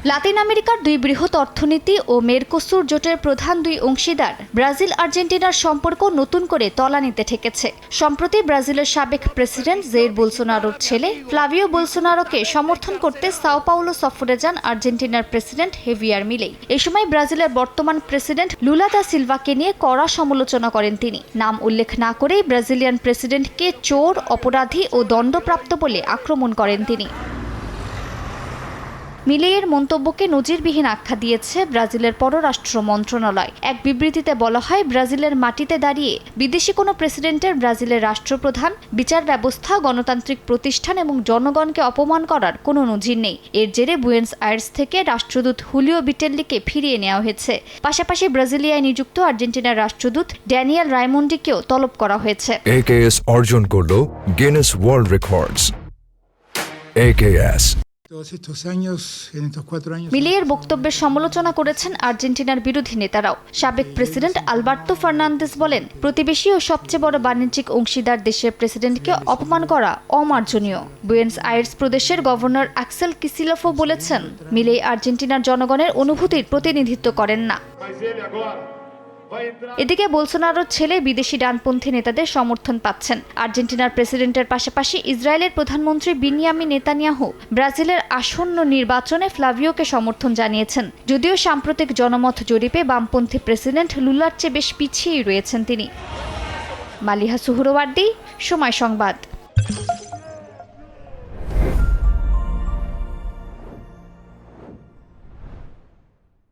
লাতিন আমেরিকার দুই বৃহৎ অর্থনীতি ও মেরকোসুর জোটের প্রধান দুই অংশীদার ব্রাজিল আর্জেন্টিনার সম্পর্ক নতুন করে তলানিতে ঠেকেছে। সম্প্রতি ব্রাজিলের সাবেক প্রেসিডেন্ট জেইর বোলসোনারোর ছেলে ফ্লাভিও বোলসোনারোকে সমর্থন করতে সাও পাওলো সফরে যান আর্জেন্টিনার প্রেসিডেন্ট হেভিয়ার মিলেই। এই সময় ব্রাজিলের বর্তমান প্রেসিডেন্ট লুলা দা সিলভাকে নিয়ে কড়া সমালোচনা করেন তিনি। নাম উল্লেখ না করেই ব্রাজিলিয়ান প্রেসিডেন্টকে চোর, অপরাধী ও দণ্ডপ্রাপ্ত বলে আক্রমণ করেন তিনি। মিলেইয়ের মন্তব্যকে নজিরবিহীন আখ্যা দিয়েছে ব্রাজিলের পররাষ্ট্র মন্ত্রণালয়। এক বিবৃতিতে বলা হয়, ব্রাজিলের মাটিতে দাঁড়িয়ে বিদেশি কোনো প্রেসিডেন্টের ব্রাজিলের রাষ্ট্রপ্রধান, বিচার ব্যবস্থা, গণতান্ত্রিক প্রতিষ্ঠান এবং জনগণকে অপমান করার কোনো নজির নেই। এর জেরে বুয়েন্স আয়ার্স থেকে রাষ্ট্রদূত হুলিও বিটেল্লিকে ফিরিয়ে নেওয়া হয়েছে। পাশাপাশি ব্রাজিলিয়ায় নিযুক্ত আর্জেন্টিনার রাষ্ট্রদূত ড্যানিয়েল রাইমন্ডিকেও তলব করা হয়েছে। AKS অর্জন করল গিনেস ওয়ার্ল্ড রেকর্ডস। AKS মিলেইয়ের বক্তব্যের সমালোচনা করেছেন আর্জেন্টিনার বিরোধী নেতারাও। সাবেক প্রেসিডেন্ট আলবার্তো ফার্নান্দেজ বলেন, প্রতিবেশী ও সবচেয়ে বড় বাণিজ্যিক অংশীদার দেশের প্রেসিডেন্টকে অপমান করা অমার্জনীয়। বুয়েন্স আয়ার্স প্রদেশের গভর্নর অ্যাক্সেল কিসিলফো বলেছেন, মিলেই আর্জেন্টিনার জনগণের অনুভূতির প্রতিনিধিত্ব করেন না। এদিকে বোলসোনারোর ছেলে বিদেশি ডানপন্থী নেতাদের সমর্থন পাচ্ছেন। আর্জেন্টিনার প্রেসিডেন্টের পাশাপাশি ইসরায়েলের প্রধানমন্ত্রী বিনিয়ামিন নেতানিয়াহু ব্রাজিলের আসন্ন নির্বাচনে ফ্লাভিওকে সমর্থন জানিয়েছেন। যদিও সাম্প্রতিক জনমত জরিপে বামপন্থী প্রেসিডেন্ট লুলার চেয়ে বেশ পিছিয়েই রয়েছেন তিনি। মালিহা সুহরওয়ার্দী, সময় সংবাদ।